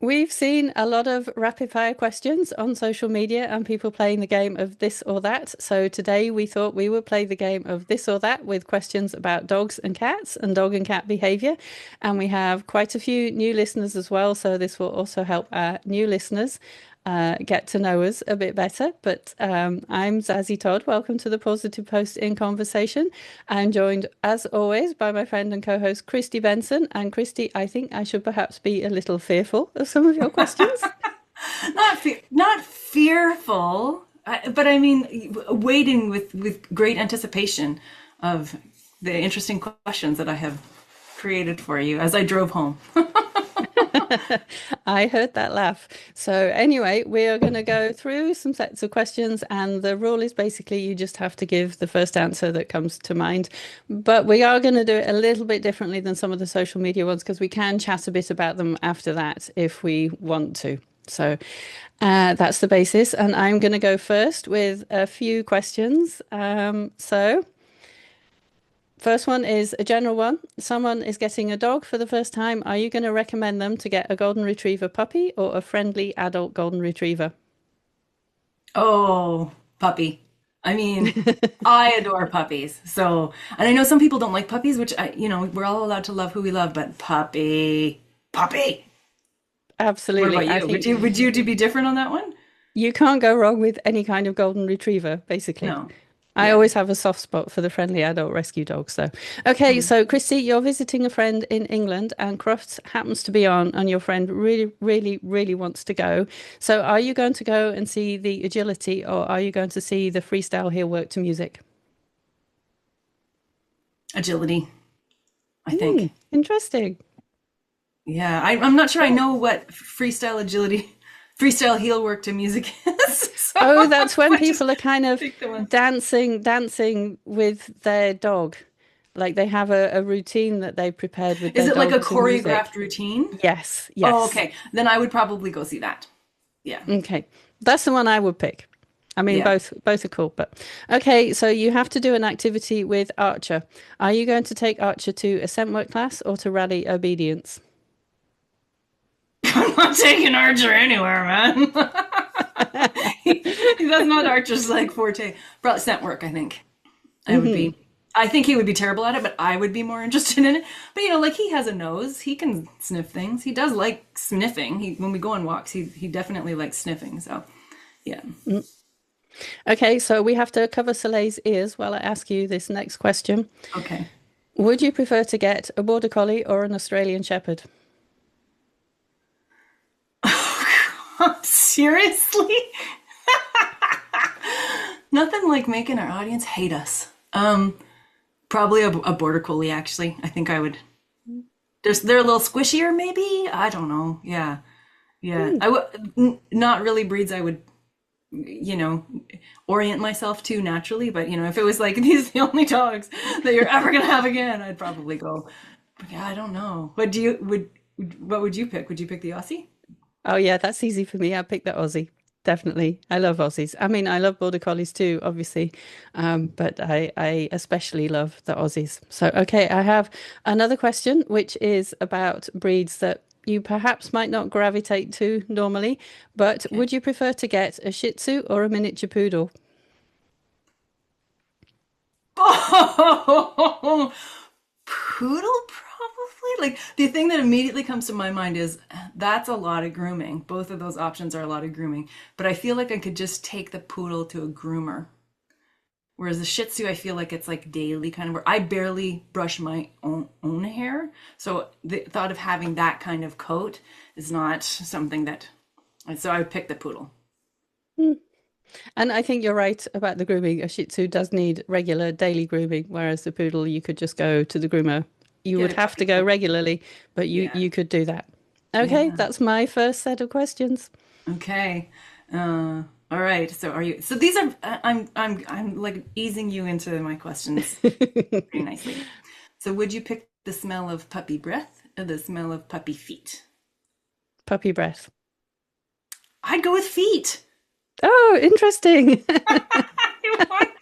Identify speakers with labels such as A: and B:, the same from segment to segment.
A: We've seen a lot of rapid fire questions on social media and people playing the game of this or that. So today we thought we would play the game of this or that with questions about dogs and cats and dog and cat behavior. And we have quite a few new listeners as well. So this will also help our new listeners get to know us a bit better. But I'm Zazie Todd. Welcome to the Positive Post in Conversation. I'm joined, as always, by my friend and co-host Kristi Benson. And Kristi, I think I should perhaps be a little fearful of some of your questions.
B: Not fearful, but I mean, waiting with great anticipation of the interesting questions that I have created for you as I drove home.
A: I heard that laugh. So anyway, we are going to go through some sets of questions, and the rule is basically you just have to give the first answer that comes to mind. But we are going to do it a little bit differently than some of the social media ones because we can chat a bit about them after that if we want to. So that's the basis. And I'm going to go first with a few questions. First one is a general one. Someone is getting a dog for the first time. Are you going to recommend them to get a golden retriever puppy or a friendly adult golden retriever?
B: Oh, puppy. I mean, I adore puppies. So, and I know some people don't like puppies, which we're all allowed to love who we love, but puppy. What
A: Absolutely.
B: about
A: I
B: you?
A: think
B: Would you be different on that one?
A: you can't go wrong with any kind of golden retriever, basically.
B: No.
A: I
B: Yeah.
A: always have a soft spot for the friendly adult rescue dogs, though. Okay,
B: Mm.
A: so Christy, you're visiting a friend in England and Crufts happens to be on, and your friend really, really, really wants to go. So are you going to go and see the agility or are you going to see the freestyle heel work to music?
B: Agility, I think.
A: Interesting.
B: Yeah, I'm not sure I know what freestyle heel work to music is. So
A: Oh, that's when
B: I just
A: people are kind of
B: picked the one.
A: dancing with their dog. Like they have a routine that they prepared with
B: Is
A: their
B: it like a
A: dog to music.
B: choreographed routine?
A: Yes,
B: Oh,
A: yes.
B: okay. Then I would probably go see that. Yeah.
A: Okay. That's the one I would pick. I mean,
B: Yeah.
A: both are cool, but okay, so you have to do an activity with Archer. Are you going to take Archer to a scent work class or to rally obedience?
B: I'm not taking Archer anywhere, man. That's not Archer's like forte. Probably scent work, I think. I would
A: Hmm.
B: be. I think he would be terrible at it, but I would be more interested in it. But like he has a nose. He can sniff things. He does like sniffing. When we go on walks, he definitely likes sniffing. So, yeah.
A: Okay, so we have to cover Soleil's ears while I ask you this next question.
B: Okay.
A: Would you prefer to get a border collie or an Australian shepherd?
B: Seriously? Nothing like making our audience hate us. Probably a border collie. Actually, I think I would. They're a little squishier, maybe. I don't know. Yeah, yeah. I would not really breeds I would you know orient myself to naturally. But if it was like these are the only dogs that you're ever gonna have again, I'd probably go. But yeah, I don't know. What would you pick? Would you pick the Aussie?
A: Oh yeah, that's easy for me. I pick the Aussie. Definitely. I love Aussies. I mean, I love border collies too, obviously. But I especially love the Aussies. So, okay, I have another question, which is about breeds that you perhaps might not gravitate to normally, but
B: Okay.
A: would you prefer to get a Shih Tzu or a miniature poodle?
B: Oh, poodle probably. Like the thing that immediately comes to my mind is that's a lot of grooming. Both of those options are a lot of grooming. But I feel like I could just take the poodle to a groomer. Whereas the Shih Tzu, I feel like it's like daily kind of where I barely brush my own hair. So the thought of having that kind of coat is not something that. So I would pick the poodle.
A: Hmm. And I think you're right about the grooming. A Shih Tzu does need regular daily grooming, whereas the poodle, you could just go to the groomer. You
B: Get
A: would
B: a
A: have to
B: puppy
A: go
B: cut.
A: regularly, but you
B: Yeah.
A: you could do that. Okay,
B: Yeah.
A: that's my first set of questions.
B: Okay. All right. So are you? So these are. I'm like easing you into my questions pretty nicely. So would you pick the smell of puppy breath or the smell of puppy feet?
A: Puppy breath.
B: I'd go with feet.
A: Oh, interesting.
B: I wonder.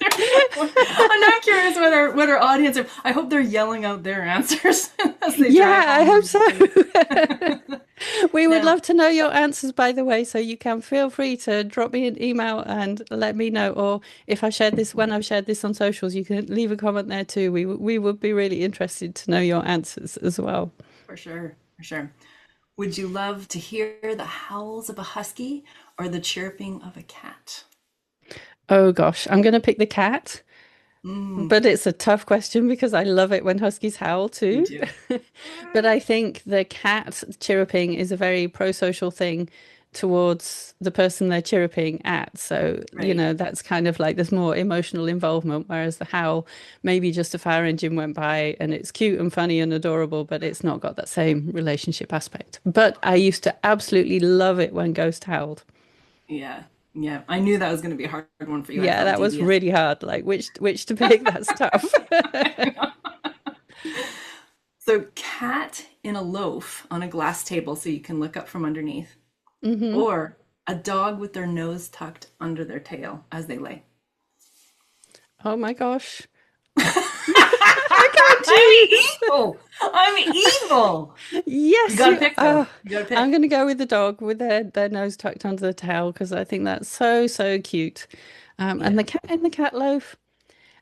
B: I'm not curious what our audience are. I hope they're yelling out their answers as they drive
A: Yeah, I hope
B: home.
A: so. We would
B: Now,
A: love to know your answers, by the way, so you can feel free to drop me an email and let me know. Or if I shared this, when I've shared this on socials, you can leave a comment there too. We would be really interested to know your answers as well.
B: for sure, for sure. Would you love to hear the howls of a husky or the chirping of a cat?
A: Oh gosh, I'm going to pick the cat,
B: Mm,
A: but it's a tough question because I love it when huskies howl
B: me
A: too.
B: too.
A: But I think the cat chirruping is a very pro-social thing towards the person they're chirruping at. So,
B: Right.
A: that's kind of like there's more emotional involvement, whereas the howl, maybe just a fire engine went by and it's cute and funny and adorable, but it's not got that same relationship aspect. But I used to absolutely love it when Ghost howled.
B: Yeah. Yeah. I knew that was going to be a hard one for you. I
A: Yeah,
B: felt
A: that was
B: devious.
A: really hard. Like which to pick, that's tough.
B: So, cat in a loaf on a glass table so you can look up from underneath,
A: hmm
B: or a dog with their nose tucked under their tail as they lay.
A: Oh my gosh. I can't
B: I'm
A: choose.
B: evil. I'm evil. You
A: Yes,
B: gotta
A: you
B: pick though.
A: are.
B: You gotta
A: I'm
B: pick.
A: going to go with the dog with their nose tucked under the tail because I think that's so, so cute. And
B: Yeah.
A: the cat in the cat loaf,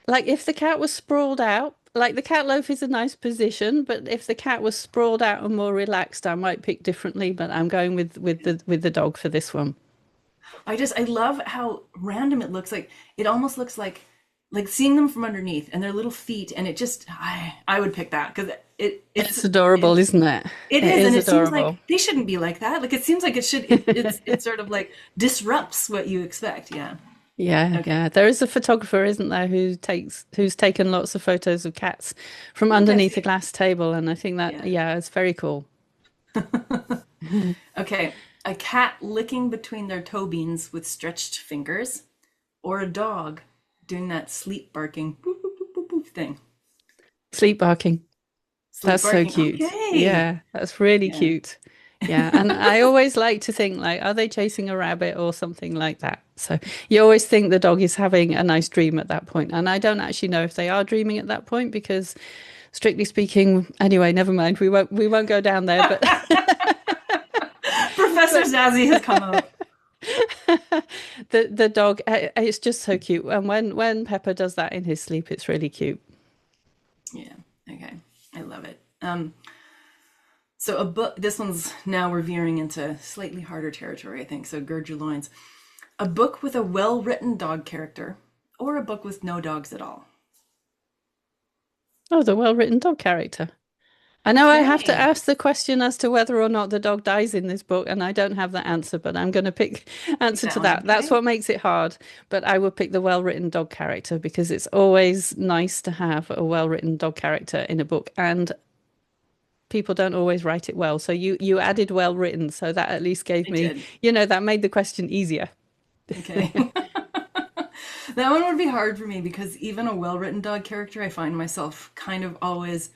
A: like if the cat was sprawled out, like the cat loaf is a nice position, but if the cat was sprawled out and more relaxed, I might pick differently. But I'm going with the dog for this one.
B: I love how random it looks. Like it almost looks like seeing them from underneath and their little feet, and it just I would pick that because
A: It's adorable, isn't it?
B: it
A: It
B: is, and
A: is
B: it seems like
A: adorable.
B: they shouldn't be like that. Like it seems like it sort of like disrupts what you expect. Yeah.
A: Yeah,
B: Okay.
A: yeah. There is a photographer, isn't there, who's taken lots of photos of cats from
B: I think I've
A: underneath a
B: seen.
A: glass table, and I think that,
B: Yeah.
A: yeah, it's very cool.
B: Okay. A cat licking between their toe beans with stretched fingers, or a dog doing that sleep barking boop, boop, boop, boop, boop thing.
A: Sleep barking.
B: Sleep
A: That's so
B: barking.
A: cute.
B: Okay.
A: Yeah, that's really
B: Yeah.
A: cute. Yeah, and I always like to think like, are they chasing a rabbit or something like that? So you always think the dog is having a nice dream at that point, and I don't actually know if they are dreaming at that point because, strictly speaking, anyway, never mind. We won't go down there, but
B: Professor
A: but
B: Zazie has come out.
A: the dog, it's just so cute. And when Pepper does that in his sleep, it's really cute.
B: Yeah. Okay. I love it. So a book. This one's now we're veering into slightly harder territory, I think. So gird your loins. A book with a well-written dog character, or a book with no dogs at all.
A: Oh, the well-written dog character. I know I have to
B: Okay.
A: ask the question as to whether or not the dog dies in this book, and I don't have the answer, but I'm going to pick
B: Take
A: answer
B: that
A: to
B: one.
A: that. That's
B: Okay.
A: what makes it hard. But I will pick the well-written dog character because it's always nice to have a well-written dog character in a book, and people don't always write it well. So you added well-written, so that at least gave
B: I
A: me,
B: did.
A: that made the question easier.
B: Okay. That one would be hard for me because even a well-written dog character, I find myself kind of always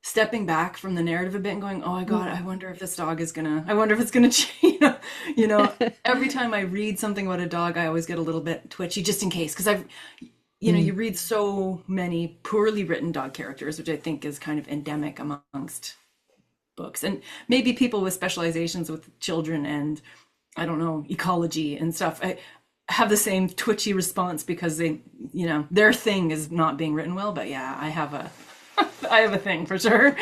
B: stepping back from the narrative a bit and going, "Oh my God, I wonder if this dog is gonna. I wonder if it's gonna change." Every time I read something about a dog, I always get a little bit twitchy just in case because you
A: Mm.
B: read so many poorly written dog characters, which I think is kind of endemic amongst books, and maybe people with specializations with children and I don't know ecology and stuff. I have the same twitchy response because their thing is not being written well. But yeah, I have a thing for sure.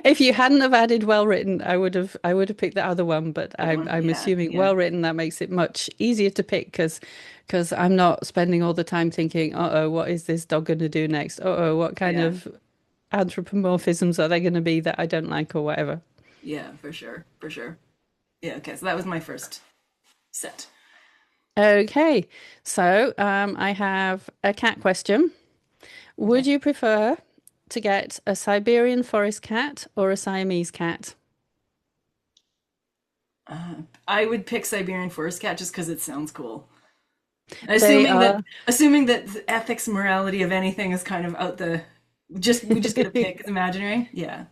A: If you hadn't have added well written, I would have picked the other one, but
B: Other
A: I'm
B: one,
A: I'm
B: yeah,
A: assuming
B: yeah,
A: well written that makes it much easier to pick because I'm not spending all the time thinking, uh-oh, what is this dog going to do next? Uh-oh, what kind
B: yeah,
A: of anthropomorphisms are they going to be that I don't like or whatever?
B: yeah, for sure, for sure. Yeah, okay, so that was my first set.
A: Okay, so I have a cat question. Would
B: Okay.
A: you prefer to get a Siberian forest cat or a Siamese cat?
B: I would pick Siberian forest cat just because it sounds cool.
A: They
B: Assuming that
A: are.
B: assuming that the ethics, morality of anything is kind of out the just we just get to pick. It's imaginary. Yeah.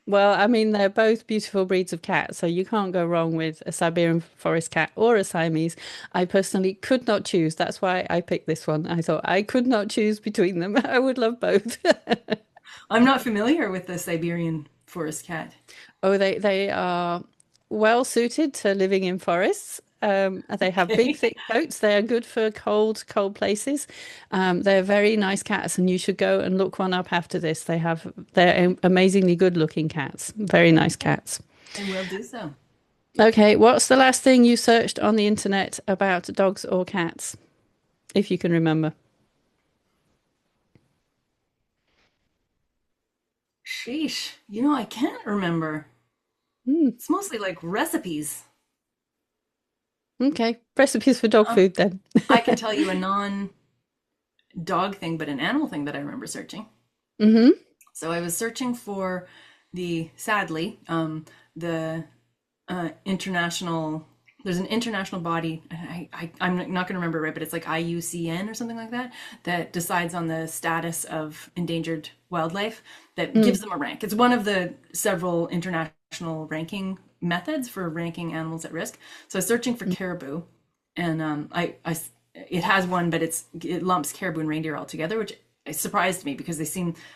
A: Well, I mean, they're both beautiful breeds of cat, so you can't go wrong with a Siberian forest cat or a Siamese. I personally could not choose. That's why I picked this one. I thought I could not choose between them. I would love both.
B: I'm not familiar with the Siberian forest cat.
A: Oh, they are well suited to living in forests. They have big,
B: Okay.
A: thick coats. They are good for cold places. They're very nice cats, and you should go and look one up after this. They're amazingly good looking cats. Very nice cats.
B: I will do so.
A: Okay, what's the last thing you searched on the internet about dogs or cats, if you can remember?
B: Sheesh. You know, I can't remember.
A: Hmm,
B: It's mostly like recipes.
A: okay, recipes for dog
B: Um,
A: food then.
B: I can tell you a non-dog thing, but an animal thing that I remember searching.
A: Hmm.
B: So I was searching for sadly, the international, there's an international body, I'm not going to remember it right, but it's like IUCN or something like that, that decides on the status of endangered wildlife, that gives
A: Mm.
B: them a rank. It's one of the several international ranking methods for ranking animals at risk. So I was searching for caribou, and it has one, but it lumps caribou and reindeer all together, which surprised me because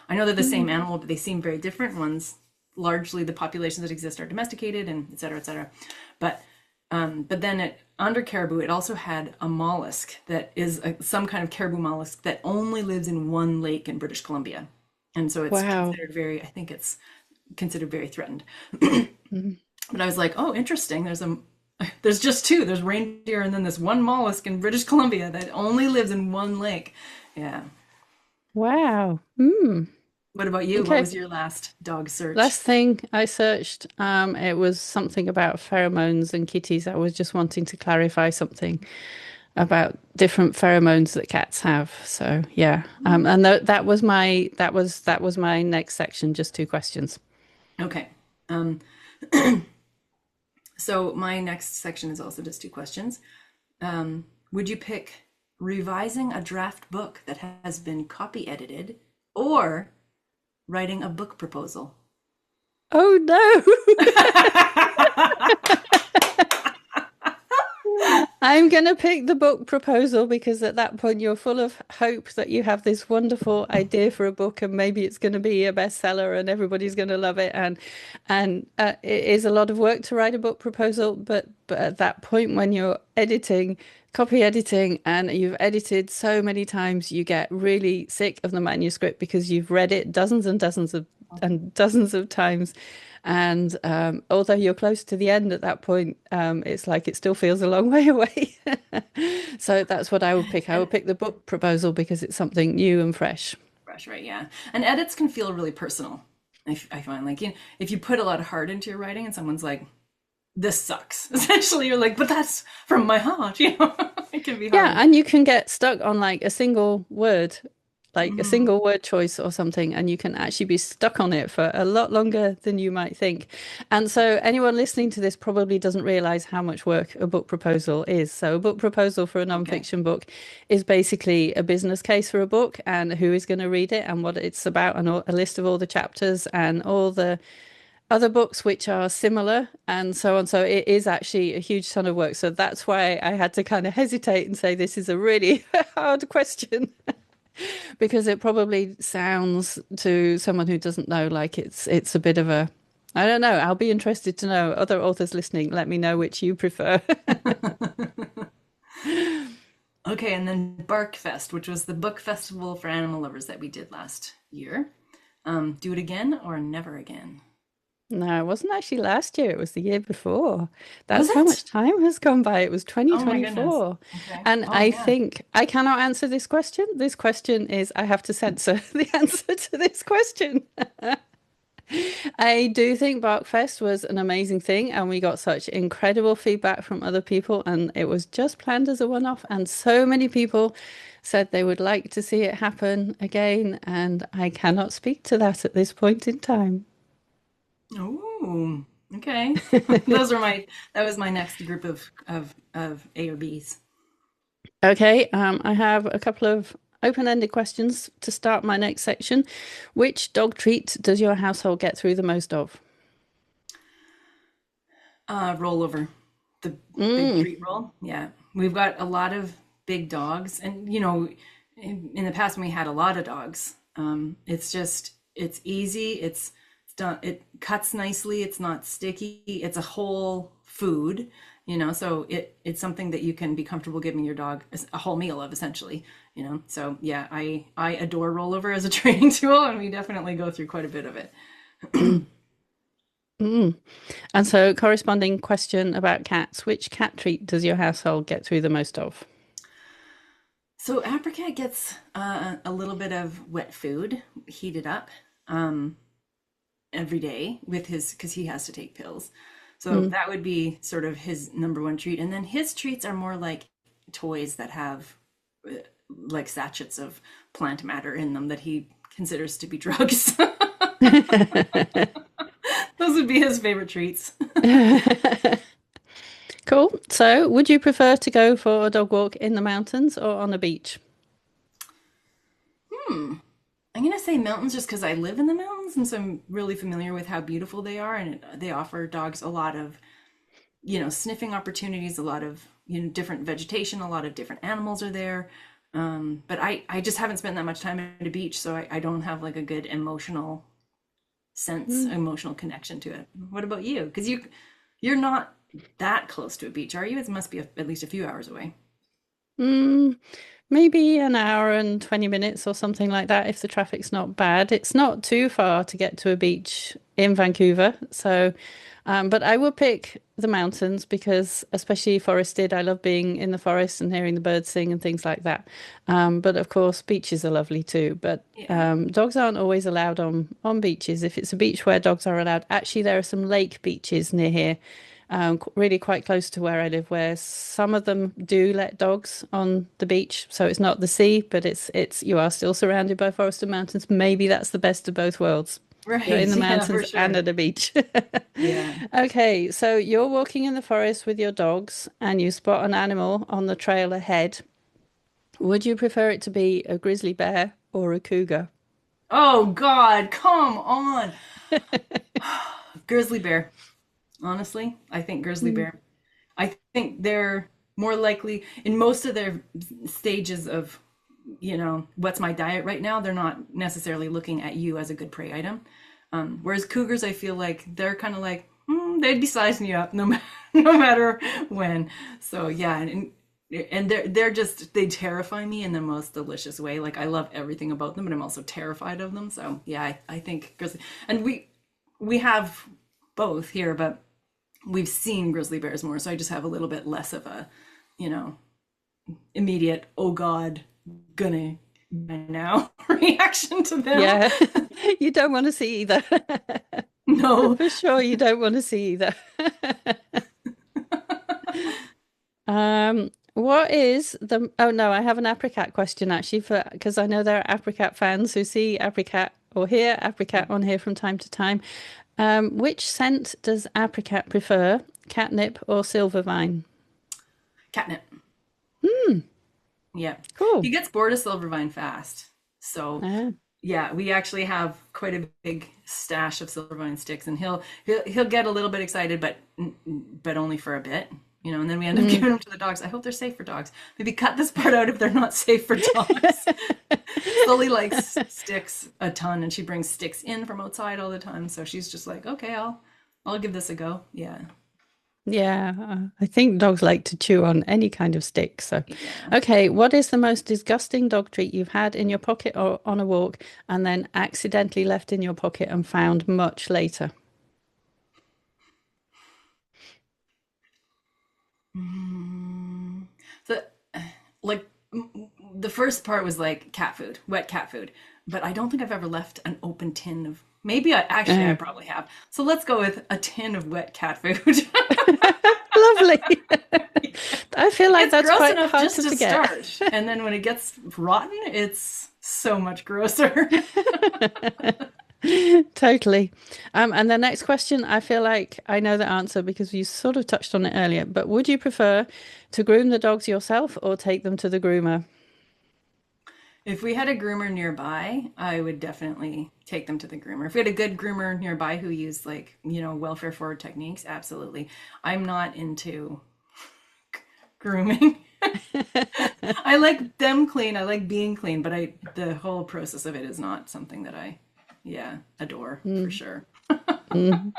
B: I know they're the same
A: Mm.
B: animal, but they seem very different. One's largely the populations that exist are domesticated and et cetera, et cetera. But but then under caribou, it also had a mollusk that is some kind of caribou mollusk that only lives in one lake in British Columbia, and so it's
A: Wow.
B: considered very. I think it's considered very threatened.
A: Mhm.
B: But I was like, oh, interesting. There's just two. There's reindeer and then this one mollusk in British Columbia that only lives in one lake. Yeah.
A: Wow. Mm.
B: What about you? What
A: Okay.
B: was your last dog search?
A: Last thing I searched, it was something about pheromones and kitties. I was just wanting to clarify something about different pheromones that cats have. So yeah, and that was my next section. Just two questions.
B: Okay. Um, so my next section is also just two questions. Would you pick revising a draft book that has been copy edited or writing a book proposal?
A: Oh no! I'm going to pick the book proposal because at that point you're full of hope that you have this wonderful idea for a book and maybe it's going to be a bestseller and everybody's going to love it and it is a lot of work to write a book proposal but at that point when you're editing copy editing and you've edited so many times you get really sick of the manuscript because you've read it dozens and dozens of times and although you're close to the end at that point, it's like it still feels a long way away. So that's what I would pick. I
B: And
A: would pick the book proposal because it's something new and fresh.
B: fresh, right? Yeah. And edits can feel really personal. I find like, if you put a lot of heart into your writing and someone's like, this sucks, essentially, you're like, but that's from my heart, it can be
A: Yeah,
B: hard.
A: and you can get stuck on like a
B: Mhm.
A: single word choice or something, and you can actually be stuck on it for a lot longer than you might think. And so, anyone listening to this probably doesn't realize how much work a book proposal is. So, a book proposal for a
B: Okay.
A: nonfiction book is basically a business case for a book and who is going to read it and what it's about, and a list of all the chapters and all the other books which are similar and so on. So it is actually a huge ton of work. So that's why I had to kind of hesitate and say this is a really hard question because it probably sounds to someone who doesn't know like it's a bit of a I don't know. I'll be interested to know. Other authors listening, let me know which you prefer.
B: Okay, and then Barkfest, which was the book festival for animal lovers that we did last year. Do it again or never again?
A: No, it wasn't actually last year. It was the year before.
B: Was
A: That's how
B: it?
A: much time has gone by. It was
B: Oh my goodness.
A: 2024.
B: Okay.
A: And
B: Oh
A: I
B: yeah.
A: think I cannot answer this question. This question is, I have to censor the answer to this question. I do think Barkfest was an amazing thing, and we got such incredible feedback from other people, and it was just planned as a one-off, and so many people said they would like to see it happen again, and I cannot speak to that at this point in time.
B: Oh, okay. That was my next group of A or Bs.
A: Okay, I have a couple of open-ended questions to start my next section. Which dog treat does your household get through the most of?
B: Rollover, the big
A: Mm,
B: treat roll. Yeah, we've got a lot of big dogs, and in the past when we had a lot of dogs, it's easy. It's done, it cuts nicely, it's not sticky, it's a whole food, so it's something that you can be comfortable giving your dog a whole meal of, essentially, so yeah, I adore rollover as a training tool, and we definitely go through quite a bit of it.
A: Mm. Mm. And so, corresponding question about cats. Which cat treat does your household get through the most of?
B: So Apricot gets a little bit of wet food heated up um, every day with his, because he has to take pills. So
A: Mm.
B: that would be sort of his number one treat. And then his treats are more like toys that have like sachets of plant matter in them that he considers to be drugs. Those would be his favorite treats.
A: Cool. So, would you prefer to go for a dog walk in the mountains or on a beach?
B: I'm gonna say mountains just because I live in the mountains, and so I'm really familiar with how beautiful they are, and they offer dogs a lot of, sniffing opportunities, a lot of, different vegetation, a lot of different animals are there. But I just haven't spent that much time at a beach, so I don't have like a good
A: Mm.
B: emotional connection to it. What about you? Because you're not that close to a beach, are you? It must be at least a few hours away.
A: Mm, maybe an hour and 20 minutes or something like that if the traffic's not bad. It's not too far to get to a beach in Vancouver. So, but I will pick the mountains because, especially forested, I love being in the forest and hearing the birds sing and things like that. But of course, beaches are lovely too. But
B: Yeah.
A: dogs aren't always allowed on beaches. If it's a beach where dogs are allowed, actually, there are some lake beaches near here really quite close to where I live, where some of them do let dogs on the beach. So it's not the sea, but it's you are still surrounded by forest and mountains. Maybe that's the best of both worlds. You're in
B: Right.
A: the
B: Yeah, for
A: mountains and
B: sure.
A: at a beach.
B: Yeah.
A: Okay, so you're walking in the forest with your dogs and you spot an animal on the trail ahead. Would you prefer it to be a grizzly bear or a cougar?
B: Oh God, come on. Grizzly bear. Honestly, I think grizzly
A: Mm,
B: bear. I think they're more likely in most of their stages of, what's my diet right now, they're not necessarily looking at you as a good prey item. Whereas cougars, I feel like they're kind of like, they'd be sizing you up no matter when. So yeah, and they're just, they terrify me in the most delicious way. Like I love everything about them, but I'm also terrified of them. So yeah, I think grizzly, and we have both here, but we've seen grizzly bears more, so I just have a little bit less of a, you know, immediate "oh God, gonna die now" reaction to them.
A: yeah, you don't want to see either.
B: No.
A: For sure, you don't want to see either. What is the, oh no, I have an apricot question actually for, because I know there are apricot fans who see apricot or hear apricot on here from time to time. Which scent does apricot prefer? Catnip or silvervine?
B: Catnip.
A: Hmm,
B: Yeah, he
A: cool.
B: gets bored of Silvervine fast. So
A: Ah,
B: yeah, we actually have quite a big stash of Silvervine sticks, and he'll get a little bit excited, but only for a bit, and then we end up
A: mm.
B: giving them to the dogs. I hope they're safe for dogs. Maybe cut this part out if they're not safe for dogs. Sully likes sticks a ton, and she brings sticks in from outside all the time. So she's just like, okay, I'll give this a go. Yeah,
A: Yeah, I think dogs like to chew on any kind of stick. So,
B: yeah.
A: okay, what is the most disgusting dog treat you've had in your pocket or on a walk and then accidentally left in your pocket and found much later?
B: Mm. So, like, the first part was like cat food, wet cat food, but I don't think I've ever left an open tin of. Maybe I
A: Uh,
B: probably have. So let's go with a tin of wet cat food.
A: Lovely. I feel like
B: It's
A: that's
B: gross
A: quite
B: enough
A: hard
B: just
A: to
B: to
A: forget.
B: start, and then when it gets rotten, it's so much grosser.
A: Totally. And the next question, I feel like I know the answer because you sort of touched on it earlier, but would you prefer to groom the dogs yourself or take them to the groomer?
B: If we had a groomer nearby, I would definitely take them to the groomer. If we had a good groomer nearby who used like, welfare forward techniques, absolutely. I'm not into grooming. I like them clean. I like being clean, but the whole process of it is not something that I, yeah, adore for
A: Mm.
B: sure.
A: Mm.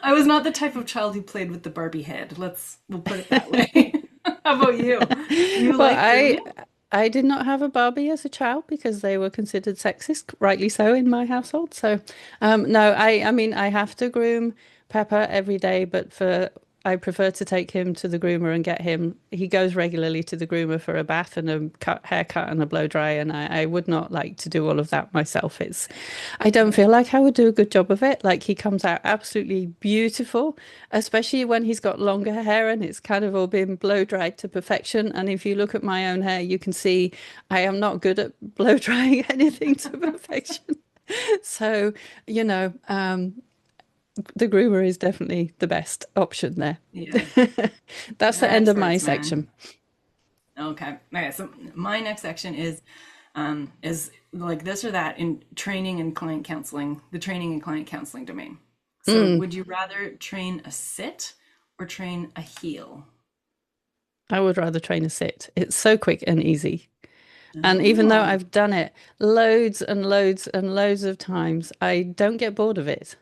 B: I was not the type of child who played with the Barbie head. We'll put it that way. How about you? You
A: Well,
B: like grooming?
A: I did not have a Barbie as a child because they were considered sexist, rightly so in my household. So, no, I mean I have to groom Pepper every day, but for I prefer to take him to the groomer and get him. He goes regularly to the groomer for a bath and a haircut and a blow dry, and I would not like to do all of that myself. I don't
B: Yeah.
A: feel like I would do a good job of it. Like he comes out absolutely beautiful, especially when he's got longer hair and it's kind of all been blow dried to perfection. And if you look at my own hair, you can see I am not good at blow drying anything to perfection. So, you know, the groomer is definitely the best option there.
B: Yeah.
A: That's the end
B: That
A: of my
B: hurts, man.
A: section.
B: Okay. Okay. So my next section is like this or that in training and client counseling, the training and client counseling domain. So
A: Mm,
B: would you rather train a sit or train a heel?
A: I would rather train a sit. It's so quick and easy. And even though
B: Oh.
A: I've done it loads and loads and loads of times, I don't get bored of it.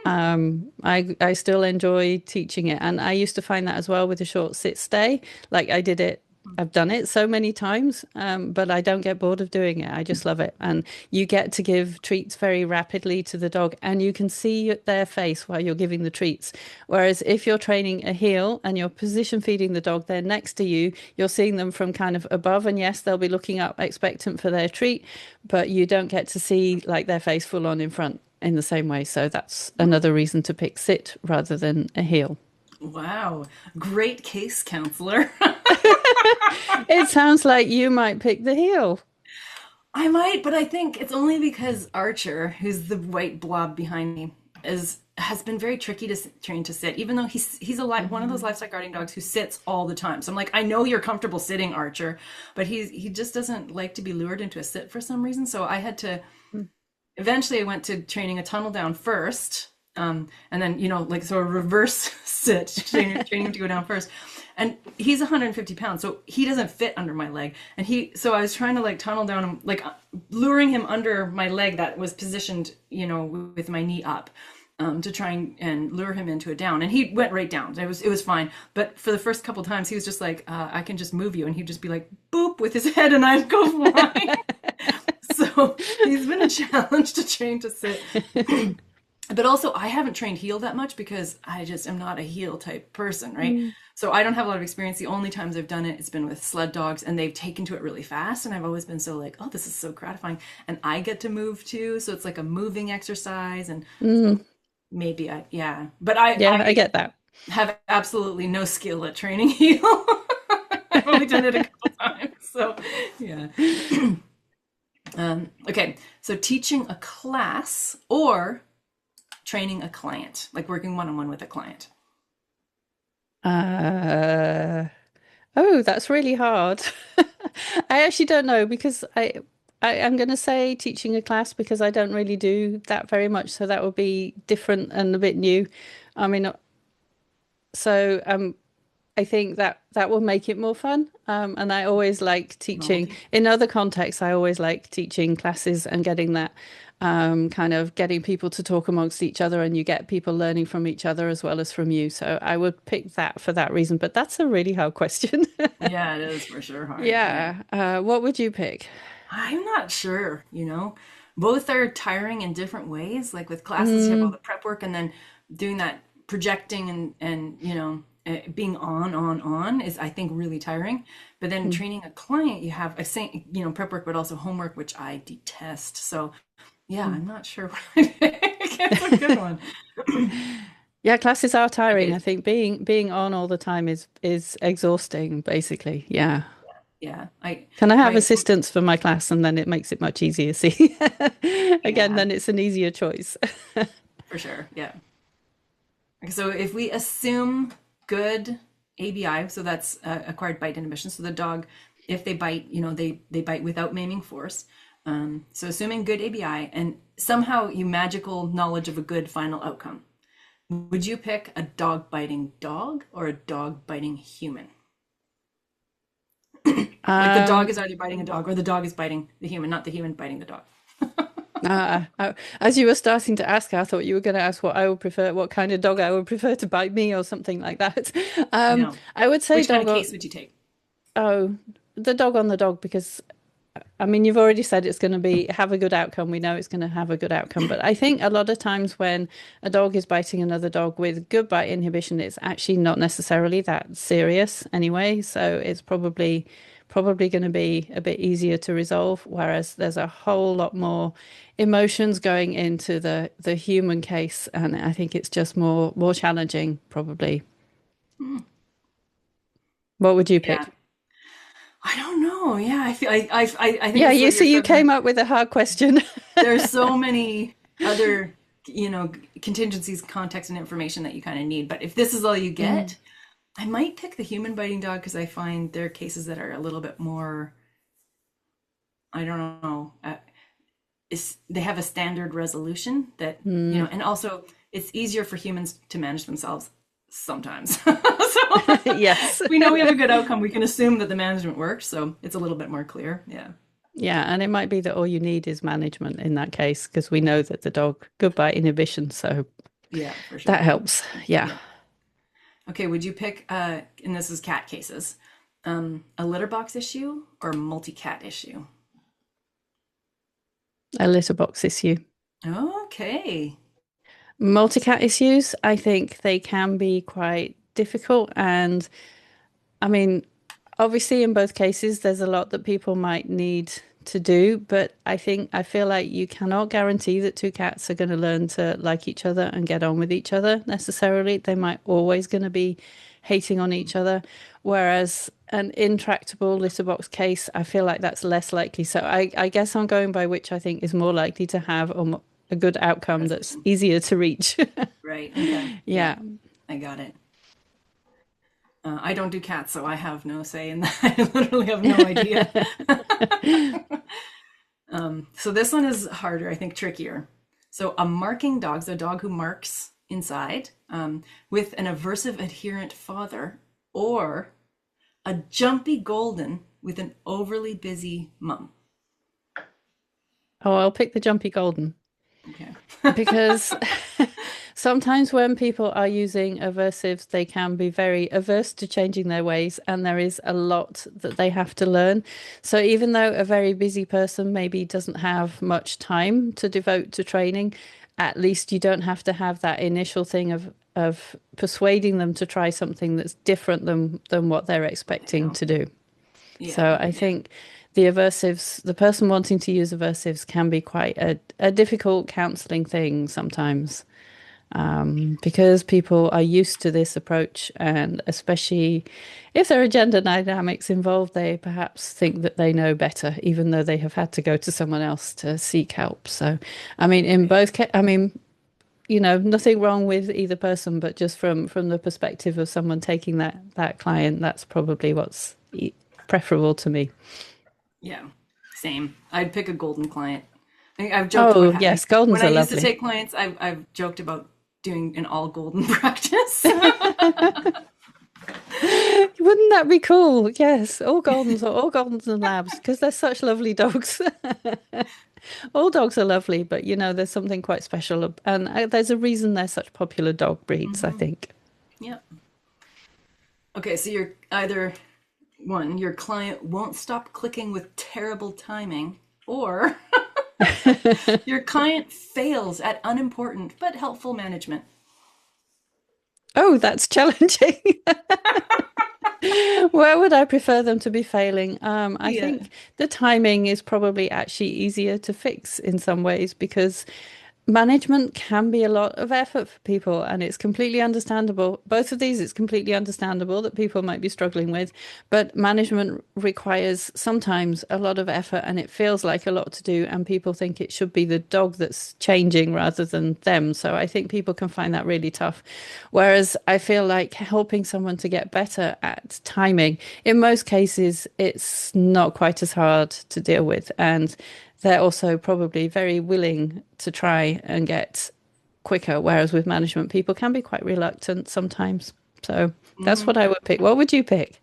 A: I still enjoy teaching it, and I used to find that as well with a short sit stay. Like I did it, I've done it so many times, but I don't get bored of doing it. I just love it, and you get to give treats very rapidly to the dog, and you can see their face while you're giving the treats. Whereas if you're training a heel and you're position feeding the dog, they're next to you, you're seeing them from kind of above, and yes, they'll be looking up expectant for their treat, but you don't get to see like their face full on in front in the same way. So that's another reason to pick sit rather than a heel.
B: Wow. Great case counselor.
A: It sounds like you might pick the heel.
B: I might, but I think it's only because Archer, who's the white blob behind me, is has been very tricky to train to sit. Even though he's one of those
A: Mm.
B: livestock guarding dogs who sits all the time. So I'm like, I know you're comfortable sitting, Archer, but he just doesn't like to be lured into a sit for some reason. So I had to eventually I went to training a tunnel down first. And then, like, so a reverse sit, training him to go down first. And he's 150 pounds, so he doesn't fit under my leg. So I was trying to like tunnel down him, like luring him under my leg that was positioned, with my knee up, to try and lure him into a down. And he went right down. It was fine. But for the first couple times, he was just like, I can just move you. And he'd just be like, boop with his head, and I'd go flying. So he's been a challenge to train to sit. But also, I haven't trained heel that much because I just am not a heel type person, right?
A: Mm.
B: So I don't have a lot of experience. The only times I've done it, it's been with sled dogs, and they've taken to it really fast. And I've always been so like, oh, this is so gratifying. And I get to move too. So it's like a moving exercise. And
A: Mm.
B: so maybe yeah. But I,
A: Yeah, I
B: I
A: get that.
B: have absolutely no skill at training heel. I've only done it a couple times. So yeah. Okay. So teaching a class or training a client, like working one-on-one with a client.
A: Uh, oh, that's really hard. I actually don't know because I am going to say teaching a class because I don't really do that very much. So that would be different and a bit new. I mean, so I think that that will make it more fun. And I always like teaching
B: Novelty.
A: in other contexts. I always like teaching classes and getting that kind of getting people to talk amongst each other, and you get people learning from each other as well as from you. So I would pick that for that reason. But that's a really hard question.
B: Yeah, it is for sure hard. Yeah.
A: Yeah. What would you pick?
B: I'm not sure. Both are tiring in different ways. Like with classes, you have all
A: Mm,
B: the prep work and then doing that projecting being on is I think really tiring. But then
A: mm,
B: training a client, you have a same, prep work, but also homework, which I detest. So yeah,
A: mm.
B: I'm not sure what I pick. It's a good one.
A: Yeah, classes are tiring. I
B: Okay.
A: think being on all the time is exhausting, basically. Yeah.
B: Yeah. I
A: Can I have
B: my
A: assistance for my class and then it makes it much easier? See, again,
B: yeah,
A: then it's an easier choice.
B: for sure. Yeah. Okay, so if we assume good ABI, so that's acquired bite inhibition. So the dog, if they bite, they bite without maiming force. So assuming good ABI and somehow you magical knowledge of a good final outcome, would you pick a dog biting dog or a dog biting human? Like the dog
A: Um,
B: is either biting a dog or the dog is biting the human, not the human biting the dog.
A: As you were starting to ask, I thought you were going to ask what I would prefer, what kind of dog I would prefer to bite me or something like that.
B: I know.
A: I would say
B: Which kind
A: dog.
B: of case would you take?
A: Oh, the dog on the dog because I mean, you've already said it's going to be have a good outcome. We know it's going to have a good outcome, but I think a lot of times when a dog is biting another dog with good bite inhibition, it's actually not necessarily that serious anyway. So it's probably going to be a bit easier to resolve. Whereas there's a whole lot more emotions going into the human case, and I think it's just more challenging, probably.
B: Hmm.
A: What would you
B: Yeah.
A: pick?
B: I don't know. Yeah, I feel I think
A: Yeah,
B: this is
A: you
B: what
A: so
B: you're
A: you
B: struggling.
A: came up with a hard question.
B: There's so many other, contingencies, context, and information that you kind of need. But if this is all you
A: Mm.
B: get, I might pick the human biting dog because I find there are cases that are a little bit more, I don't know, they have a standard resolution that,
A: Mm.
B: and also it's easier for humans to manage themselves sometimes. So
A: Yes.
B: we know we have a good outcome. We can assume that the management works. So it's a little bit more clear. Yeah.
A: Yeah, and it might be that all you need is management in that case, because we know that the dog goodbye inhibition, so
B: Yeah, for
A: that
B: sure.
A: helps. Yeah,
B: Yeah. Okay, would you pick, and this is cat cases, a litter box issue or multi-cat issue?
A: a litter box issue.
B: Okay.
A: Multi-cat issues, I think they can be quite difficult. And I mean, obviously, in both cases, there's a lot that people might need to do, but I feel like you cannot guarantee that two cats are going to learn to like each other and get on with each other necessarily. They might always going to be hating on each other, whereas an intractable litter box case, I feel like that's less likely. So I guess I'm going by which I think is more likely to have a good outcome that's
B: Resolution.
A: easier to reach.
B: Right. Okay. Yeah,
A: Yeah.
B: I got it. I don't do cats, so I have no say in that. I literally have no idea. So this one is harder, I think, trickier. So a marking dog, so a dog who marks inside, with an aversive adherent father, or a jumpy golden with an overly busy mum.
A: Oh, I'll pick the jumpy golden.
B: Okay.
A: Because sometimes when people are using aversives, they can be very averse to changing their ways, and there is a lot that they have to learn. So even though a very busy person maybe doesn't have much time to devote to training, at least you don't have to have that initial thing of persuading them to try something that's different than what they're expecting
B: Yeah.
A: to do.
B: Yeah.
A: So I think the aversives, the person wanting to use aversives can be quite a difficult counseling thing sometimes, because people are used to this approach. And especially if there are gender dynamics involved, they perhaps think that they know better, even though they have had to go to someone else to seek help. So, I mean, in
B: Right.
A: both, I mean, nothing wrong with either person, but just from the perspective of someone taking that client, that's probably what's preferable to me.
B: Yeah. Same. I'd pick a golden client. I've joked about
A: Oh,
B: having,
A: yes,
B: when
A: Goldens
B: I
A: are
B: used to
A: lovely.
B: take clients, I've joked about doing an all golden practice.
A: Wouldn't that be cool? Yes, all Goldens or all Goldens and Labs because they're such lovely dogs. All dogs are lovely, but there's something quite special, and there's a reason they're such popular dog breeds, I
B: Hmm.
A: think.
B: Yeah. Okay, so you're either one, your client won't stop clicking with terrible timing, or your client fails at unimportant but helpful management.
A: Oh, that's challenging. Where would I prefer them to be failing? I
B: Yeah.
A: think the timing is probably actually easier to fix in some ways because management can be a lot of effort for people, and it's completely understandable. Both of these, it's completely understandable that people might be struggling with, but management requires sometimes a lot of effort and it feels like a lot to do, and people think it should be the dog that's changing rather than them. So I think people can find that really tough. Whereas I feel like helping someone to get better at timing, in most cases, it's not quite as hard to deal with. And they're also probably very willing to try and get quicker, whereas with management, people can be quite reluctant sometimes. So that's
B: Hmm.
A: what I would pick. What would you pick?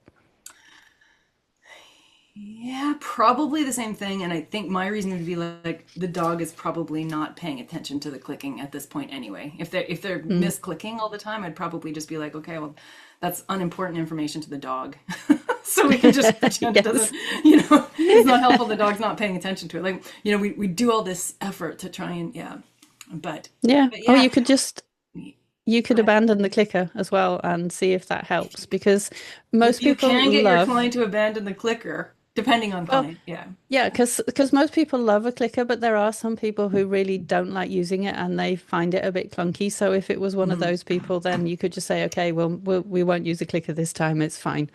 B: Yeah, probably the same thing. And I think my reason would be like the dog is probably not paying attention to the clicking at this point anyway. If they're
A: Mm.
B: misclicking all the time, I'd probably just be like, okay, well, that's unimportant information to the dog. So we can just pretend it doesn't,
A: Yes.
B: it's not helpful. The dog's not paying attention to it. Like, we do all this effort to try and yeah. But
A: Yeah.
B: but
A: Or
B: yeah,
A: you
B: go
A: could
B: ahead.
A: abandon the clicker as well and see if that helps because most
B: You
A: people
B: can get your
A: love,
B: client to abandon the clicker, depending on
A: well,
B: client. Yeah.
A: yeah, because most people love a clicker, but there are some people who really don't like using it and they find it a bit clunky. So if it was one of
B: Mhm.
A: those people, then you could just say, okay, well, we won't use a clicker this time. It's fine.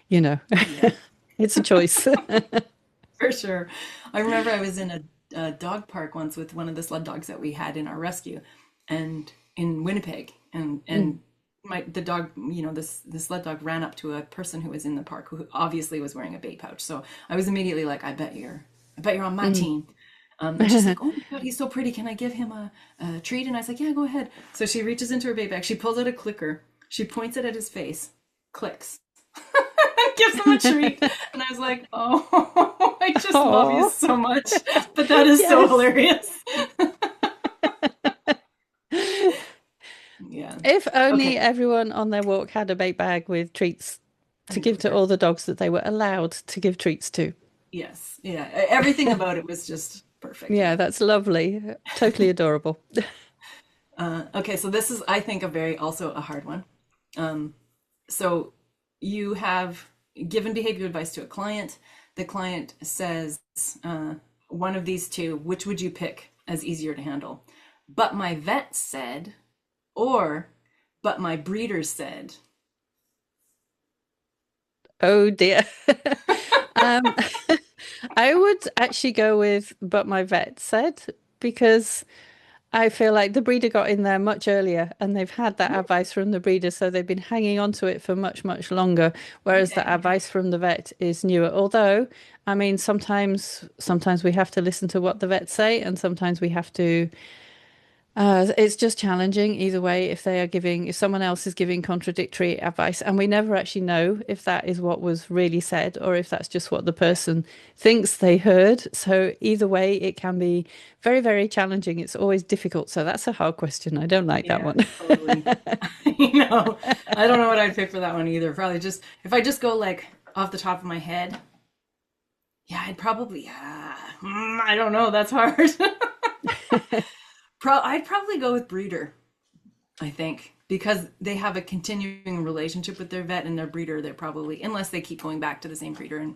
A: You know,
B: Yeah.
A: it's a choice.
B: For sure. I remember I was in a dog park once with one of the sled dogs that we had in our rescue, and in Winnipeg, and
A: Mm.
B: the dog, the sled dog ran up to a person who was in the park who obviously was wearing a bait pouch. So I was immediately like, I bet you're on my
A: Mm.
B: team. And she's like, oh my God, he's so pretty. Can I give him a treat? And I was like, yeah, go ahead. So she reaches into her bait bag. She pulls out a clicker. She points it at his face, clicks. Gives him a treat. And I was like, oh, I just love you
A: Oh,
B: so much. But that is so
A: yes.
B: hilarious. Yeah.
A: If only
B: Okay.
A: everyone on their walk had a bait bag with treats
B: And
A: to
B: a
A: give to
B: clicker.
A: all the dogs that they were allowed to give treats to.
B: Yes. Yeah. Everything about it was just perfect.
A: Yeah,
B: Yeah.
A: that's lovely. Totally adorable.
B: Okay. So this is, I think, also a hard one. Um, so you have given behavior advice to a client. The client says, one of these two, which would you pick as easier to handle? But my vet said, or, but my breeder said.
A: Oh dear. Um, I would actually go with but my vet said because I feel like the breeder got in there much earlier and they've had that advice from the breeder, so they've been hanging on to it for much, much longer, whereas the
B: Okay.
A: advice from the vet is newer. Although, I mean, sometimes we have to listen to what the vets say and sometimes we have to it's just challenging either way if someone else is giving contradictory advice, and we never actually know if that is what was really said or if that's just what the
B: Yeah.
A: person thinks they heard. So either way, it can be very, very challenging. It's always difficult. So that's a hard question. I don't like that
B: Yeah,
A: one.
B: totally. I don't know what I'd pick for that one either. Probably just, if I just go like off the top of my head, yeah, I don't know. That's hard. I'd probably go with breeder, I think, because they have a continuing relationship with their vet and their breeder. They're probably, unless they keep going back to the same breeder and,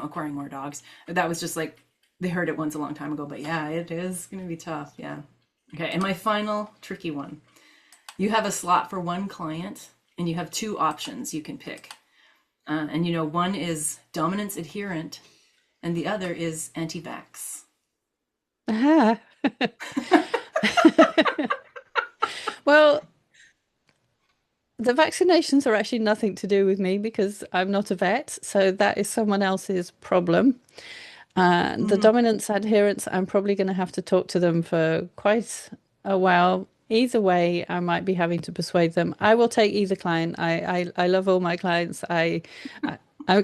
B: acquiring more dogs. That was just like, they heard it once a long time ago, but yeah, it is going to be tough. Yeah. Okay. And my final tricky one. You have a slot for one client and you have two options you can pick. And one is dominance adherent and the other is anti-vax.
A: Ah. Well, the vaccinations are actually nothing to do with me because I'm not a vet, so that is someone else's problem. The
B: Mm,
A: dominance adherents, I'm probably going to have to talk to them for quite a while. Either way, I might be having to persuade them. I will take either client. I love all my clients. I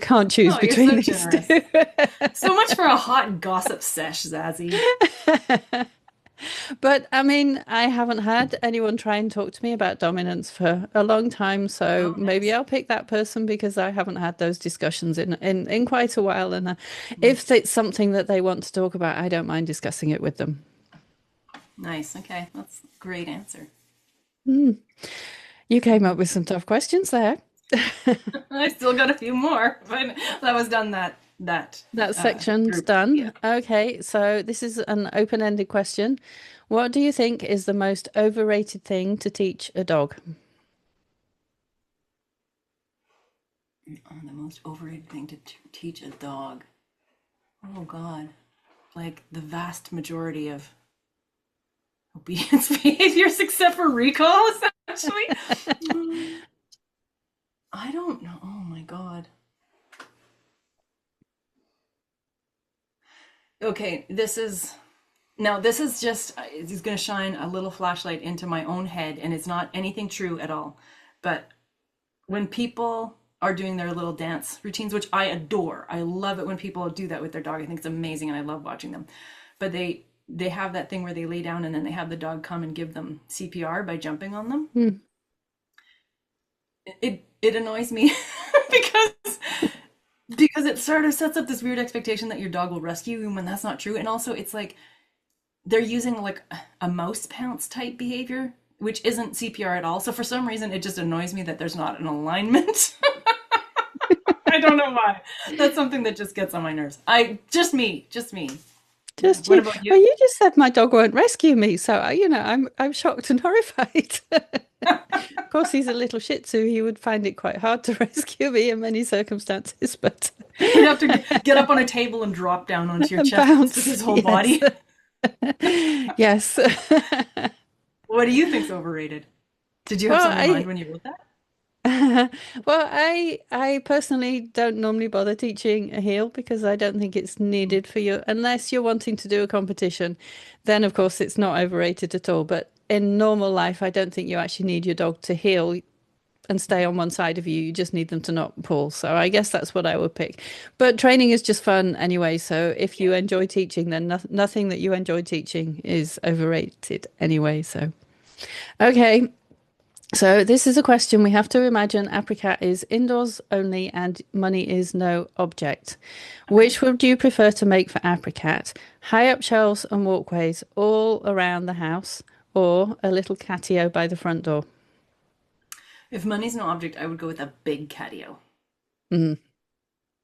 A: can't choose
B: oh, you're so
A: between these
B: generous.
A: two.
B: So much for a hot gossip sesh, Zazie.
A: But I mean, I haven't had anyone try and talk to me about dominance for a long time,
B: Oh,
A: so maybe
B: nice.
A: I'll pick that person because I haven't had those discussions in quite a while. And if it's something that they want to talk about, I don't mind discussing it with them.
B: Nice. Okay. That's a great answer.
A: You came up with some tough questions there.
B: I still got a few more, but that was done that
A: That section's
B: group. Yeah.
A: done. Okay, so this is an open-ended question. What do you think is the most overrated thing to teach a dog?
B: Oh, the most overrated thing to teach a dog. Oh God. Like the vast majority of obedience behaviors except for recall, essentially. Mm, I don't know. Oh my God. Okay, this is just, it's going to shine a little flashlight into my own head, and it's not anything true at all. But when people are doing their little dance routines, which I adore. I love it when people do that with their dog. I think it's amazing and I love watching them. But they have that thing where they lay down and then they have the dog come and give them CPR by jumping on them.
A: Mm.
B: It annoys me because because it sort of sets up this weird expectation that your dog will rescue you when that's not true. And also it's like they're using like a mouse pounce type behavior, which isn't CPR at all. So for some reason it just annoys me that there's not an alignment. I don't know why. That's something that just gets on my nerves. Just me. Yeah.
A: Just
B: What
A: you.
B: about you?
A: Well, you just said my dog won't rescue me, so I'm shocked and horrified. Of course, he's a little Shih Tzu. He would find it quite hard to rescue me in many circumstances, but
B: You'd have to get up on a table and drop down onto your chest with
A: bounce.
B: his whole
A: Yes,
B: body.
A: yes.
B: What do you think's overrated? Did you have
A: Well,
B: something in mind when you wrote that?
A: I personally don't normally bother teaching a heel because I don't think it's needed for you unless you're wanting to do a competition. Then of course it's not overrated at all. But in normal life, I don't think you actually need your dog to heel and stay on one side of you. You just need them to not pull. So I guess that's what I would pick. But training is just fun anyway. So if you
B: Yeah.
A: enjoy teaching, then nothing that you enjoy teaching is overrated anyway. So okay. So this is a question we have to imagine Apricot is indoors only and money is no object.
B: Okay.
A: Which would you prefer to make for Apricot? High up shelves and walkways all around the house or a little catio by the front door?
B: If money's no object, I would go with a big catio.
A: Mm.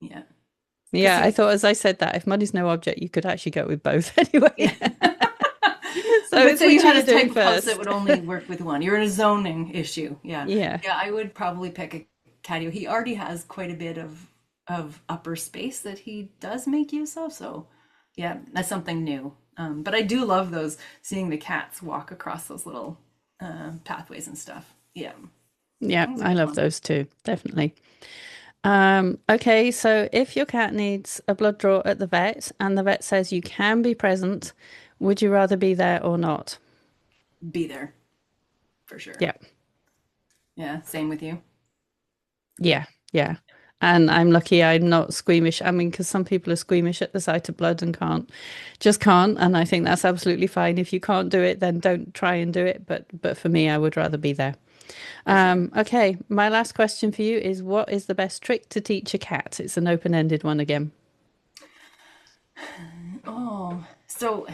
B: Yeah. Because
A: Yeah, I
B: it,
A: thought as I said that if money's no object, you could actually go with both
B: yeah.
A: anyway. So
B: But
A: it's
B: say you
A: which are
B: had
A: you
B: a type
A: doing
B: of house that
A: first?
B: would only work with one. You're in a zoning issue. Yeah.
A: Yeah.
B: Yeah, I would probably pick a catio. He already has quite a bit of upper space that he does make use of. So yeah, that's something new. But I do love those seeing the cats walk across those little pathways and stuff. Yeah,
A: Yeah,
B: that was a
A: I
B: good
A: love
B: one.
A: those too, definitely. Okay, so if your cat needs a blood draw at the vet and the vet says you can be present, would you rather be there or not?
B: Be there for sure.
A: Yeah,
B: Yeah, same with you.
A: yeah, yeah. And I'm lucky I'm not squeamish. I mean, because some people are squeamish at the sight of blood and just can't. And I think that's absolutely fine. If you can't do it, then don't try and do it. But for me, I would rather be there.
B: For sure.
A: Okay, my last question for you is what is the best trick to teach a cat? It's an open-ended one again.
B: Oh, so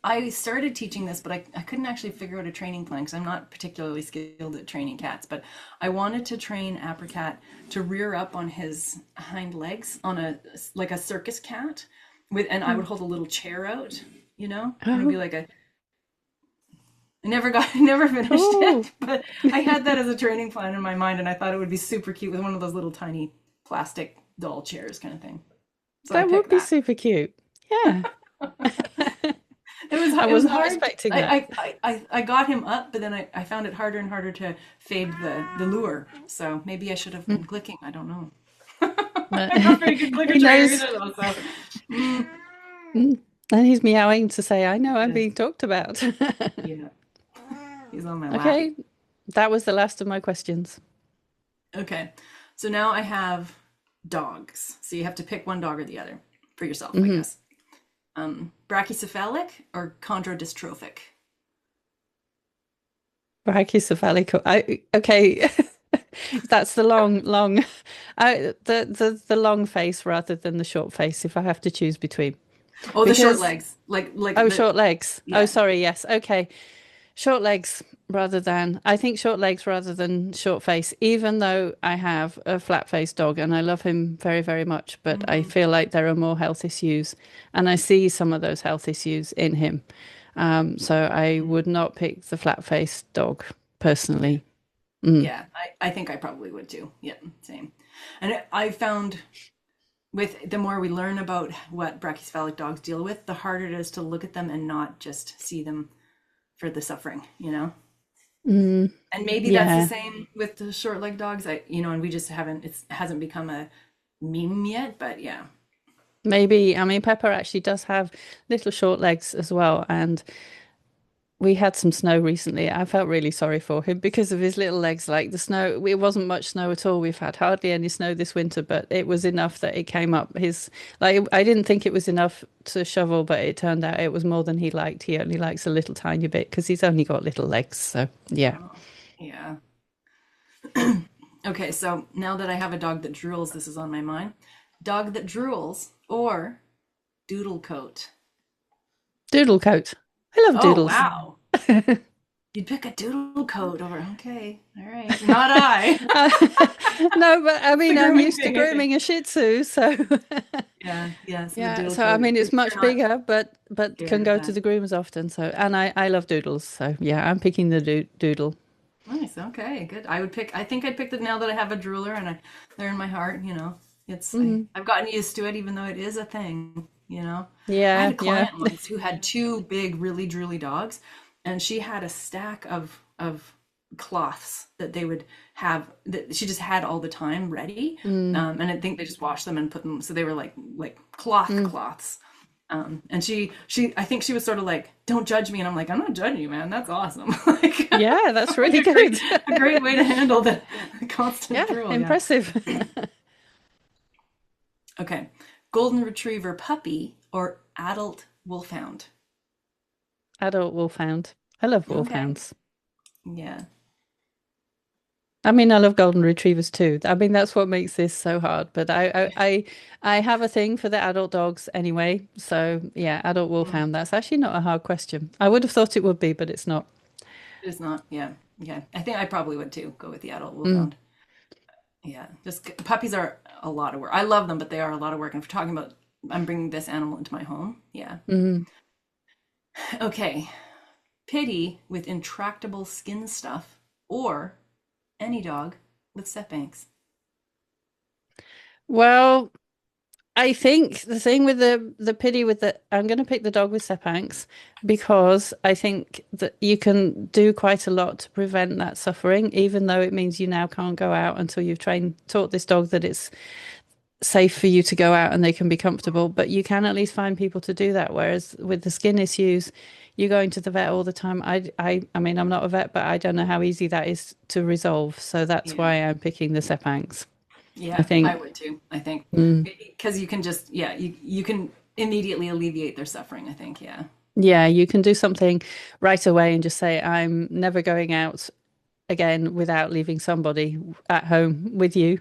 B: I started teaching this, but I couldn't actually figure out a training plan because I'm not particularly skilled at training cats. But I wanted to train Apricot to rear up on his hind legs on a like a circus cat with, and I would hold a little chair out, and it'd be
A: Oh,
B: like a. I never got, I never finished
A: oh,
B: it, but I had that as a training plan in my mind, and I thought it would be super cute with one of those little tiny plastic doll chairs kind of thing. So I
A: that would
B: picked
A: be
B: that.
A: super cute. Yeah. I
B: It was
A: was not
B: hard.
A: expecting that.
B: I got him up, but then I found it harder and harder to fade the lure. So maybe I should have been clicking. I don't know.
A: But
B: I'm not very good clicker
A: he
B: trainer
A: knows,
B: either, though. So mm,
A: and he's meowing to say, I know I'm
B: yes,
A: being talked about.
B: yeah, he's on my lap.
A: Okay, that was the last of my questions.
B: Okay, so now I have dogs. So you have to pick one dog or the other for yourself, I
A: Hmm.
B: guess. Brachycephalic or chondrodystrophic?
A: Brachycephalic. Okay, that's the long, the long face rather than the short face if I have to choose between.
B: Oh, the short
A: Because,
B: legs, like
A: oh,
B: the
A: short legs. Oh,
B: yeah.
A: sorry, yes. Okay. Short legs I think short legs rather than short face, even though I have a flat faced dog and I love him very, very much, but I
B: Mm,
A: feel like there are more health issues and I see some of those health issues in him. So I
B: mm,
A: would not pick the flat faced dog
B: yeah.
A: personally. Mm.
B: Yeah, I think I probably would too. Yeah, same. And I found with the more we learn about what brachycephalic dogs deal with, the harder it is to look at them and not just see them for the suffering.
A: Mm.
B: And maybe that's the
A: Yeah,
B: same with the short leg dogs. And we just haven't, it hasn't become a meme yet, but yeah.
A: maybe. I mean, Pepper actually does have little short legs as well. And we had some snow recently. I felt really sorry for him because of his little legs. Like the snow, it wasn't much snow at all. We've had hardly any snow this winter, but it was enough that it came up his, like, I didn't think it was enough to shovel, but it turned out it was more than he liked. He only likes a little tiny bit because he's only got little legs. So, yeah.
B: Oh, yeah. Okay, so now that I have a dog that drools, this is on my mind. Dog that drools or doodle coat?
A: Doodle coat. I love
B: Oh,
A: doodles.
B: wow. You'd pick a doodle coat over. Okay, all right. Not I.
A: Uh, no, but I
B: The
A: mean, I'm
B: grooming
A: used to
B: thing, I think.
A: grooming a Shih Tzu, so
B: Yeah, yeah. So the
A: yeah.
B: doodle
A: So I
B: coat,
A: mean, it's
B: you're
A: much
B: not
A: bigger, but can
B: scared of
A: go to
B: that.
A: the groomers often. So, and I love doodles, so yeah, I'm picking the doodle.
B: Nice. Okay, good. I would pick. I think I'd pick the now that I have a drooler and they're in my heart.
A: Hmm.
B: I've gotten used to it, even though it is a thing. I had
A: Yeah,
B: a
A: yeah.
B: client once who had two big, really drooly dogs, and she had a stack of cloths that they would have that she just had all the time ready.
A: Mm,
B: And I think they just washed them and put them, so they were like cloth
A: mm.
B: cloths. And I think she was sort of like, "Don't judge me," and I'm like, "I'm not judging you, man. That's awesome. Like,
A: Yeah, that's
B: like
A: really good.
B: a great way to handle the constant
A: Yeah,
B: drool." Yeah.
A: impressive.
B: Okay. Golden Retriever puppy or adult Wolfhound?
A: Adult wolfhound. I love
B: Okay.
A: wolfhounds.
B: Yeah.
A: I mean, I love golden retrievers too. I mean, that's what makes this so hard. But I have a thing for the adult dogs anyway. So yeah, adult
B: Mm,
A: wolfhound. That's actually not a hard question. I would have thought it would be, but it's not.
B: it is not. Yeah. Yeah. I think I probably would too go with the adult
A: Mm,
B: Wolfhound. Yeah. Just puppies are a lot of work. I love them, but they are a lot of work. And if we're talking about, I'm bringing this animal into my home. Yeah.
A: mm.
B: Okay. Pity with intractable skin stuff or any dog with setbanks.
A: Well, I think the thing with the pity with the I'm going to pick the dog with Sepanks because I think that you can do quite a lot to prevent that suffering, even though it means you now can't go out until you've taught this dog that it's safe for you to go out and they can be comfortable. But you can at least find people to do that. Whereas with the skin issues, you're going to the vet all the time. I mean, I'm not a vet, but I don't know how easy that is to resolve. So that's
B: Yeah.
A: why I'm picking the Sepanks. I
B: Yeah, I
A: think.
B: would too. I think
A: Mm.
B: because you can just, yeah, you can immediately alleviate their suffering, I think. Yeah.
A: Yeah, you can do something right away and just say, I'm never going out again without leaving somebody at home with you,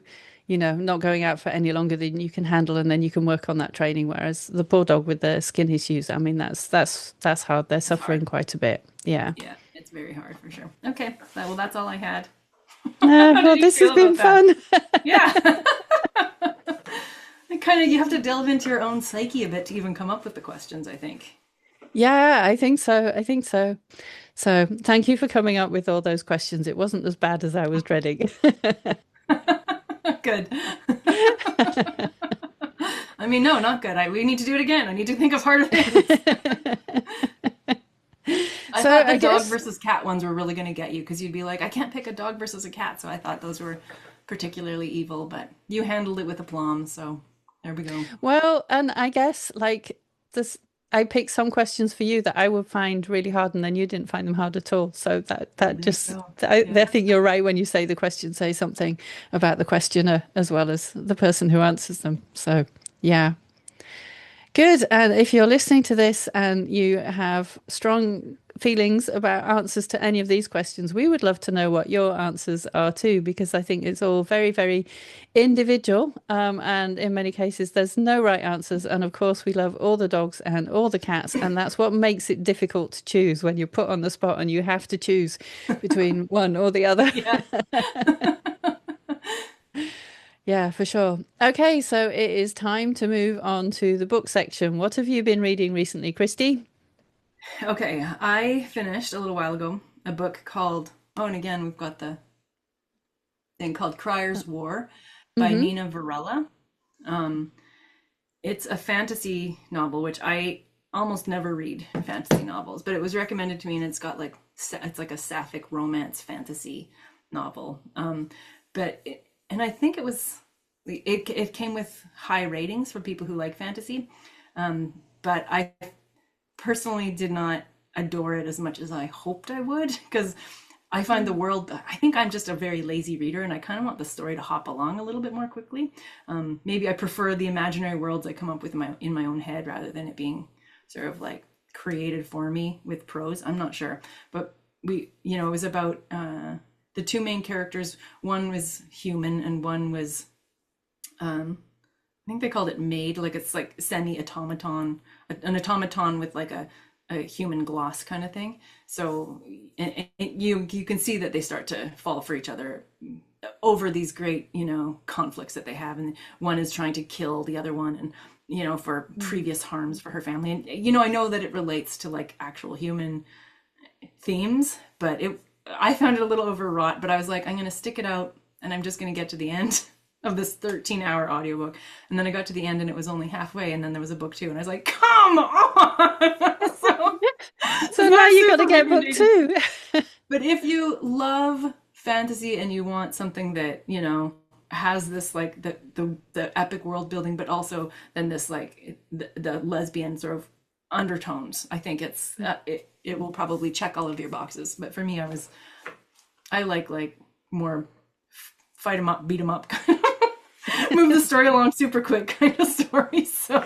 A: not going out for any longer than you can handle, and then you can work on that training. Whereas the poor dog with the skin issues, I mean, that's hard. They're
B: It's hard.
A: suffering quite a bit. Yeah.
B: Yeah, it's very hard for sure. Okay, well, that's all I had. How did
A: Well,
B: you
A: this has
B: feel
A: been
B: about that?
A: fun.
B: Yeah. You have to delve into your own psyche a bit to even come up with the questions, I think.
A: Yeah, I think so. I think so. So thank you for coming up with all those questions. It wasn't as bad as I was dreading.
B: Good. I mean, no, not good. We need to do it again. I need to think of harder things. I
A: So
B: thought the
A: I
B: dog
A: guess.
B: versus cat ones were really going to get you because you'd be like, I can't pick a dog versus a cat. So I thought those were particularly evil, but you handled it with aplomb. So there we go.
A: Well, and I guess like this, I picked some questions for you that I would find really hard, and then you didn't find them hard at all. So
B: Well,
A: that
B: there you
A: just,
B: go.
A: I
B: Yeah.
A: think you're right when you say the questions say something about the questioner as well as the person who answers them. So yeah. Good. And if you're listening to this and you have strong feelings about answers to any of these questions, we would love to know what your answers are too, because I think it's all very, very individual. And in many cases, there's no right answers. And of course, we love all the dogs and all the cats. And that's what makes it difficult to choose when you're put on the spot and you have to choose between one or the other.
B: Yeah.
A: Yeah, for sure. Okay, so it is time to move on to the book section. What have you been reading recently, Kristi?
B: Okay. I finished a little while ago a book called, oh, and again, we've got the thing called Crier's War by
A: Mm-hmm.
B: Nina Varela. Um, it's a fantasy novel, which I almost never read fantasy novels, but it was recommended to me and it's got like, it's like a sapphic romance fantasy novel. And I think it came with high ratings for people who like fantasy. But I personally did not adore it as much as I hoped I would, because I find the world, I think I'm just a very lazy reader and I kind of want the story to hop along a little bit more quickly. Maybe I prefer the imaginary worlds I come up with in my own head rather than it being sort of like created for me with prose. I'm not sure. But it was about the two main characters. One was human and one was, I think they called it made, like it's like semi-automaton, an automaton with like a human gloss kind of thing. So you can see that they start to fall for each other over these great, conflicts that they have. And one is trying to kill the other one and, for previous harms for her family. And, I know that it relates to like actual human themes, but I found it a little overwrought, but I was like, I'm going to stick it out and I'm just going to get to the end of this 13-hour audiobook. And then I got to the end and it was only halfway, and then there was a book two and I was like, come on.
A: So now you got to get book two.
B: But if you love fantasy and you want something that, has this like the epic world building, but also then this like the lesbian sort of undertones, I think it will probably check all of your boxes. But for me, I like more fight 'em up, beat 'em up, kind of move the story along super quick kind of story. So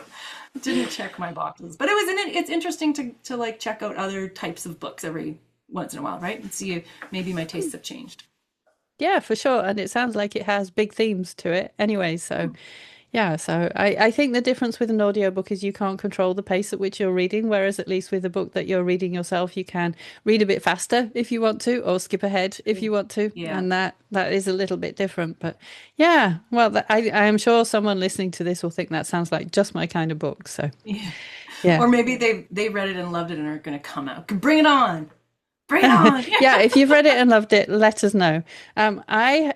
B: it didn't check my boxes, but it's interesting to like check out other types of books every once in a while, right? And see if maybe my tastes have changed.
A: Yeah, for sure. And it sounds like it has big themes to it anyway. So yeah, so I think the difference with an audiobook is you can't control the pace at which you're reading, whereas at least with a book that you're reading yourself, you can read a bit faster if you want to, or skip ahead if you want to.
B: Yeah.
A: And that is a little bit different. But yeah, well, I am sure someone listening to this will think that sounds like just my kind of book. So
B: Yeah.
A: yeah.
B: Or maybe they read it and loved it and are going to come out. Bring it on. Bring it on.
A: Yeah, if you've read it and loved it, let us know. I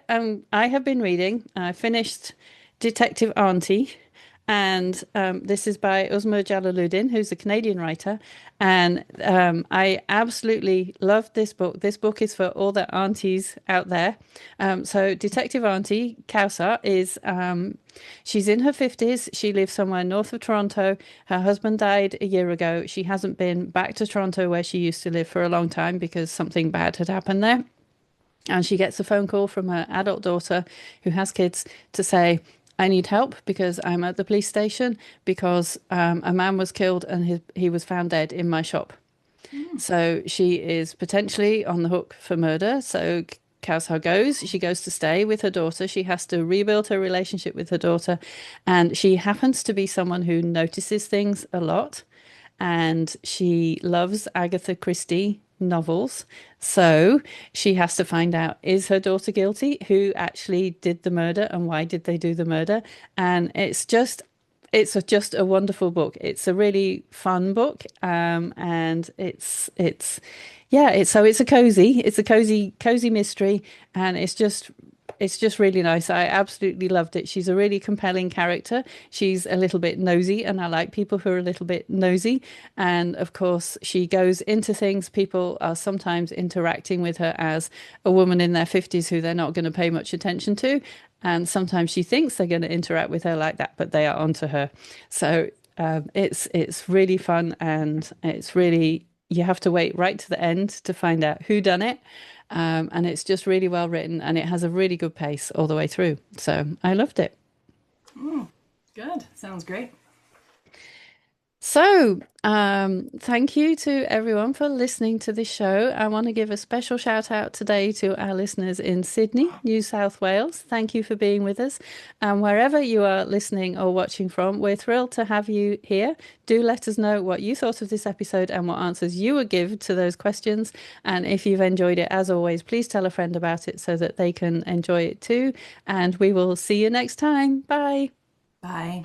A: have been reading. I finished Detective Aunty, and this is by Uzma Jalaluddin, who's a Canadian writer. And I absolutely loved this book. This book is for all the aunties out there. So Detective Aunty Kausar is she's in her 50s. She lives somewhere north of Toronto. Her husband died a year ago. She hasn't been back to Toronto where she used to live for a long time because something bad had happened there. And she gets a phone call from her adult daughter who has kids to say, I need help because I'm at the police station because a man was killed and he was found dead in my shop. So she is potentially on the hook for murder. So Kausar goes. She goes to stay with her daughter. She has to rebuild her relationship with her daughter. And she happens to be someone who notices things a lot. And she loves Agatha Christie novels. So she has to find out, is her daughter guilty? Who actually did the murder and why did they do the murder? And it's just a wonderful book. It's a really fun book. And it's a cozy mystery, and it's just really nice. I absolutely loved it. She's a really compelling character. She's a little bit nosy, and I like people who are a little bit nosy. And of course, she goes into things. People are sometimes interacting with her as a woman in their 50s who they're not going to pay much attention to. And sometimes she thinks they're going to interact with her like that, but they are onto her. So it's really fun, and it's really, you have to wait right to the end to find out who done it. And it's just really well written, and it has a really good pace all the way through. So I loved it.
B: Good. Sounds great.
A: So, thank you to everyone for listening to this show. I want to give a special shout out today to our listeners in Sydney, New South Wales. Thank you for being with us. And wherever you are listening or watching from, we're thrilled to have you here. Do let us know what you thought of this episode and what answers you would give to those questions. And if you've enjoyed it, as always, please tell a friend about it so that they can enjoy it too. And we will see you next time. Bye.
B: Bye.